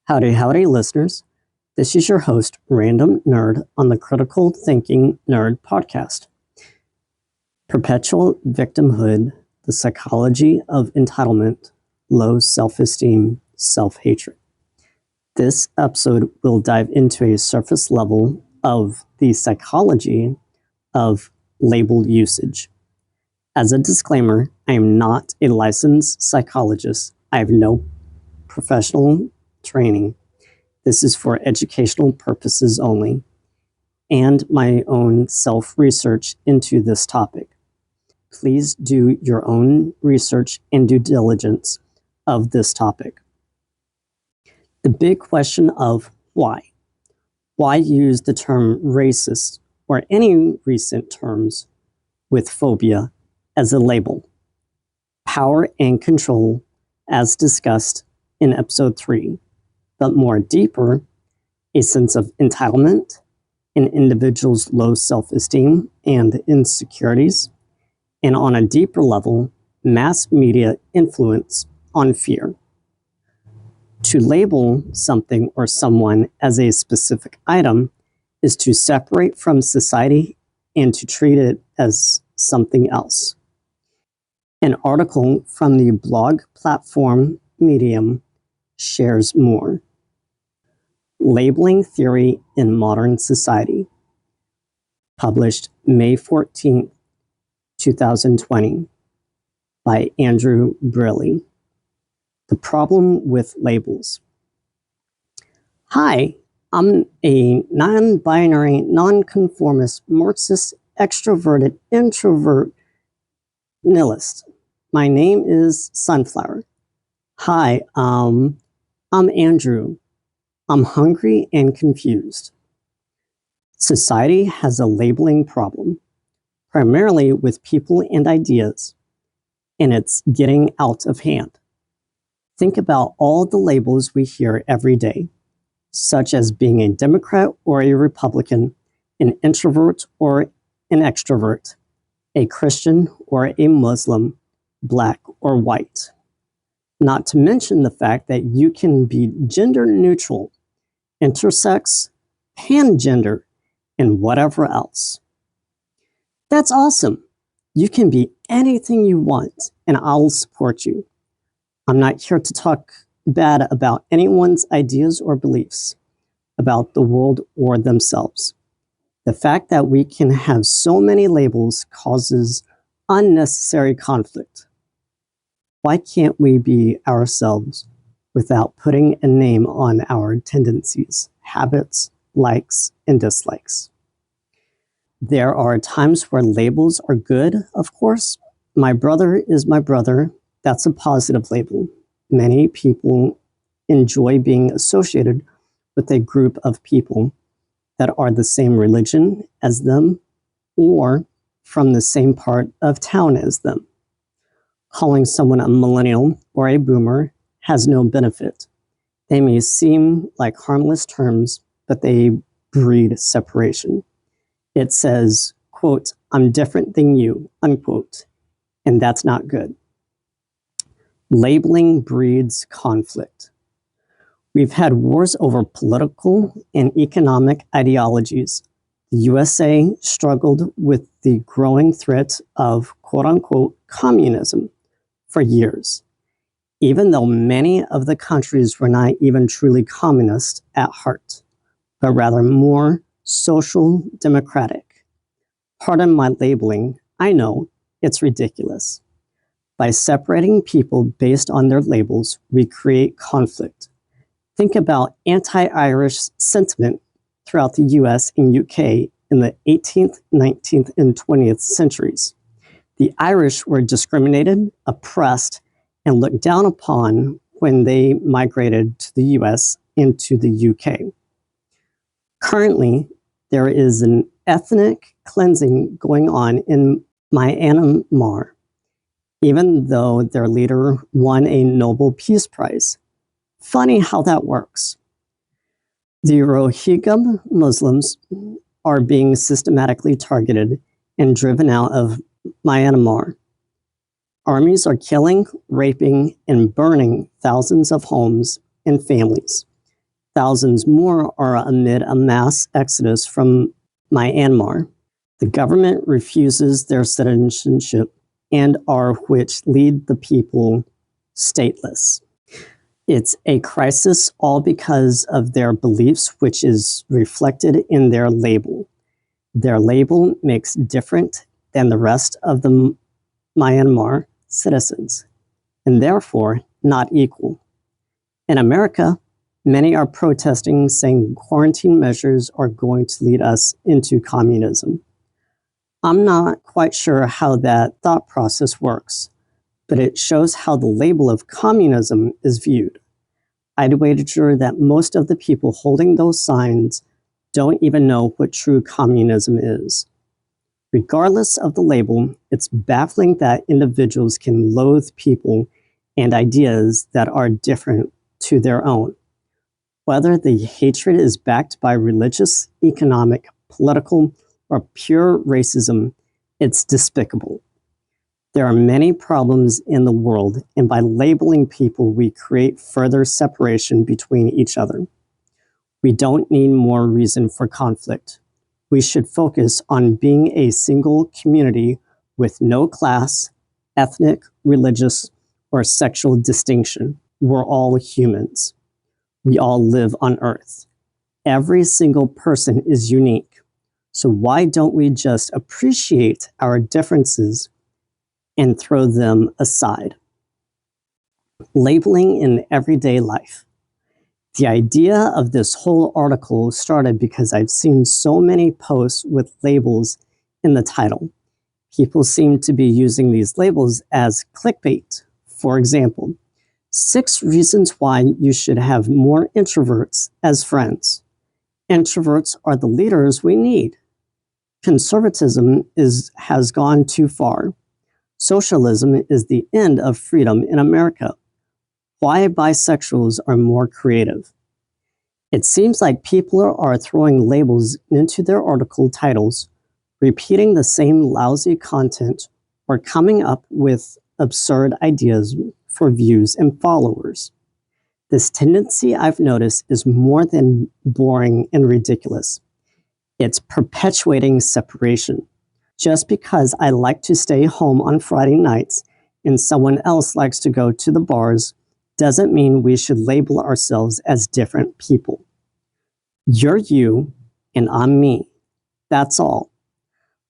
Howdy, howdy, listeners. This is your host, Random Nerd, on the Critical Thinking Nerd podcast. Perpetual victimhood, the psychology of entitlement, low self-esteem, self-hatred. This episode will dive into a surface level of the psychology of label usage. As a disclaimer, I am not a licensed psychologist. I have no professional training. This is for educational purposes only, and my own self-research into this topic. Please do your own research and due diligence of this topic. The big question of why? Why use the term racist or any recent terms with phobia as a label? Power and control, as discussed in episode 3. But more deeper, a sense of entitlement, an individual's low self-esteem and insecurities, and on a deeper level, mass media influence on fear. To label something or someone as a specific item is to separate from society and to treat it as something else. An article from the blog platform Medium shares more. Labeling Theory in Modern Society, published May 14, 2020, by Andrew Brilley. The problem with labels. Hi, I'm a non-binary, non-conformist, Marxist, extroverted, introvert, nihilist. My name is Sunflower. Hi, I'm Andrew. I'm hungry and confused. Society has a labeling problem, primarily with people and ideas, and it's getting out of hand. Think about all the labels we hear every day, such as being a Democrat or a Republican, an introvert or an extrovert, a Christian or a Muslim, black or white. Not to mention the fact that you can be gender neutral, intersex, pangender, and whatever else. That's awesome. You can be anything you want, and I'll support you. I'm not here to talk bad about anyone's ideas or beliefs about the world or themselves. The fact that we can have so many labels causes unnecessary conflict. Why can't we be ourselves without putting a name on our tendencies, habits, likes, and dislikes? There are times where labels are good, of course. My brother is my brother. That's a positive label. Many people enjoy being associated with a group of people that are the same religion as them or from the same part of town as them. Calling someone a millennial or a boomer has no benefit. They may seem like harmless terms, but they breed separation. It says, quote, I'm different than you, unquote, and that's not good. Labeling breeds conflict. We've had wars over political and economic ideologies. The USA struggled with the growing threat of quote unquote communism for years, even though many of the countries were not even truly communist at heart, but rather more social democratic. Pardon my labeling, I know it's ridiculous. By separating people based on their labels, we create conflict. Think about anti-Irish sentiment throughout the US and UK in the 18th, 19th, and 20th centuries. The Irish were discriminated, oppressed, and looked down upon when they migrated to the US and to the UK. Currently, there is an ethnic cleansing going on in Myanmar, even though their leader won a Nobel Peace Prize. Funny how that works. The Rohingya Muslims are being systematically targeted and driven out of Myanmar. Armies are killing, raping, and burning thousands of homes and families. Thousands more are amid a mass exodus from Myanmar. The government refuses their citizenship and are which lead the people stateless. It's a crisis all because of their beliefs, which is reflected in their label. Their label makes different than the rest of the Myanmar citizens, and therefore not equal. In America, many are protesting, saying quarantine measures are going to lead us into communism. I'm not quite sure how that thought process works, but it shows how the label of communism is viewed. I'd wager that most of the people holding those signs don't even know what true communism is. Regardless of the label, it's baffling that individuals can loathe people and ideas that are different to their own. Whether the hatred is backed by religious, economic, political, or pure racism, it's despicable. There are many problems in the world, and by labeling people, we create further separation between each other. We don't need more reason for conflict. We should focus on being a single community with no class, ethnic, religious, or sexual distinction. We're all humans. We all live on Earth. Every single person is unique. So why don't we just appreciate our differences and throw them aside? Labeling in everyday life. The idea of this whole article started because I've seen so many posts with labels in the title. People seem to be using these labels as clickbait. For example, 6 reasons why you should have more introverts as friends. Introverts are the leaders we need. Conservatism has gone too far. Socialism is the end of freedom in America. Why bisexuals are more creative. It seems like people are throwing labels into their article titles, repeating the same lousy content, or coming up with absurd ideas for views and followers. This tendency I've noticed is more than boring and ridiculous. It's perpetuating separation. Just because I like to stay home on Friday nights and someone else likes to go to the bars doesn't mean we should label ourselves as different people. You're you and I'm me. That's all.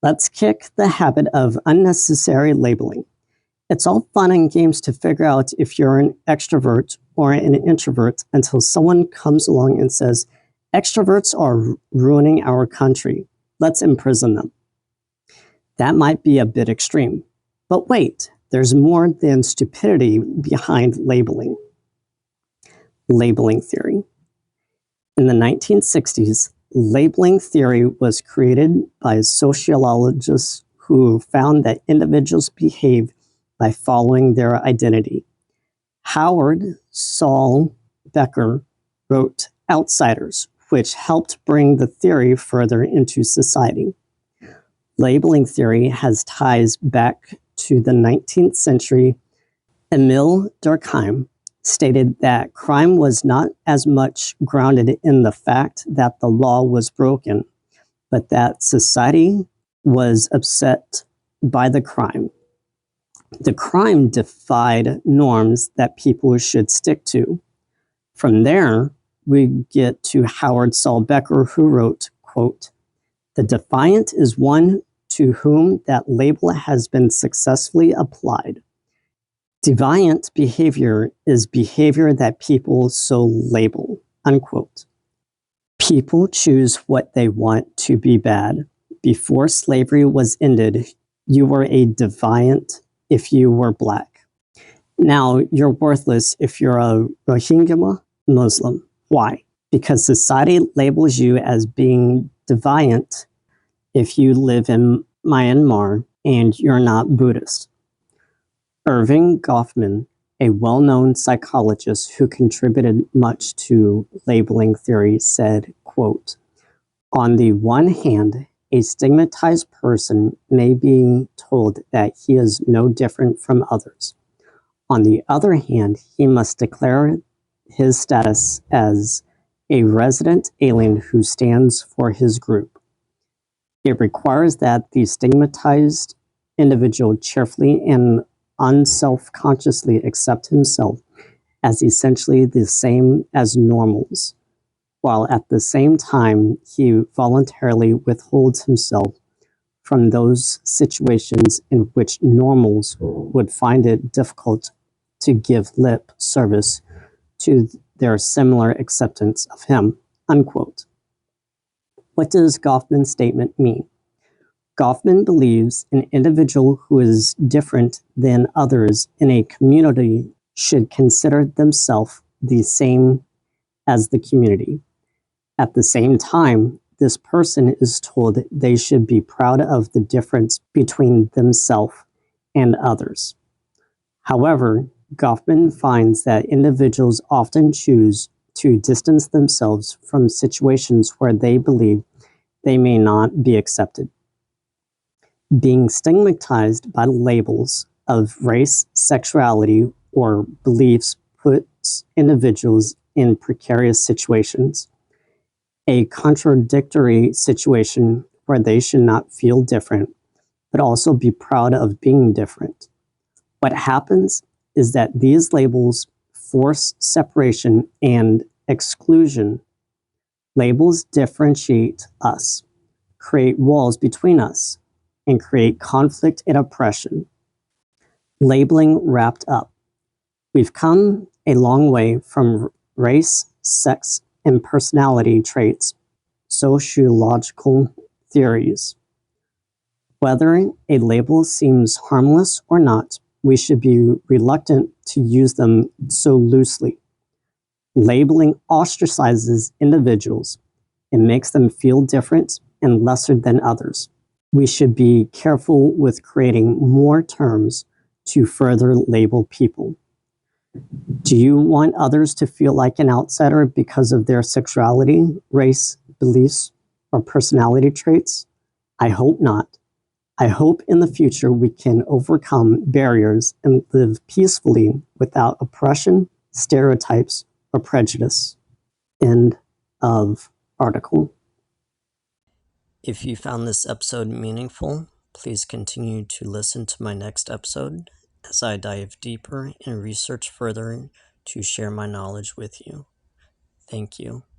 Let's kick the habit of unnecessary labeling. It's all fun and games to figure out if you're an extrovert or an introvert until someone comes along and says, extroverts are ruining our country. Let's imprison them. That might be a bit extreme. But wait, there's more than stupidity behind labeling. Labeling theory. In the 1960s, labeling theory was created by sociologists who found that individuals behave by following their identity. Howard Saul Becker wrote Outsiders, which helped bring the theory further into society. Labeling theory has ties back to the 19th century. Emile Durkheim stated that crime was not as much grounded in the fact that the law was broken, but that society was upset by the crime. The crime defied norms that people should stick to. From there, we get to Howard Saul Becker, who wrote, quote, "The defiant is one to whom that label has been successfully applied. Deviant behavior is behavior that people so label," unquote. People choose what they want to be bad. Before slavery was ended, you were a deviant if you were black. Now you're worthless if you're a Rohingya Muslim. Why? Because society labels you as being deviant if you live in Myanmar and you're not Buddhist. Erving Goffman, a well-known psychologist who contributed much to labeling theory, said, quote, "On the one hand, a stigmatized person may be told that he is no different from others. On the other hand, he must declare his status as a resident alien who stands for his group. It requires that the stigmatized individual cheerfully and unself-consciously accept himself as essentially the same as normals, while at the same time he voluntarily withholds himself from those situations in which normals would find it difficult to give lip service to their similar acceptance of him, unquote. What does Goffman's statement mean? Goffman believes an individual who is different than others in a community should consider themselves the same as the community. At the same time, this person is told they should be proud of the difference between themselves and others. However, Goffman finds that individuals often choose to distance themselves from situations where they believe they may not be accepted. Being stigmatized by labels of race, sexuality, or beliefs puts individuals in precarious situations, a contradictory situation where they should not feel different, but also be proud of being different. What happens is that these labels force separation and exclusion. Labels differentiate us, create walls between us, and create conflict and oppression. Labeling wrapped up. We've come a long way from race, sex, and personality traits, sociological theories. Whether a label seems harmless or not, we should be reluctant to use them so loosely. Labeling ostracizes individuals and makes them feel different and lesser than others. We should be careful with creating more terms to further label people. Do you want others to feel like an outsider because of their sexuality, race, beliefs, or personality traits? I hope not. I hope in the future we can overcome barriers and live peacefully without oppression, stereotypes, or prejudice. End of article. If you found this episode meaningful, please continue to listen to my next episode as I dive deeper and research further to share my knowledge with you. Thank you.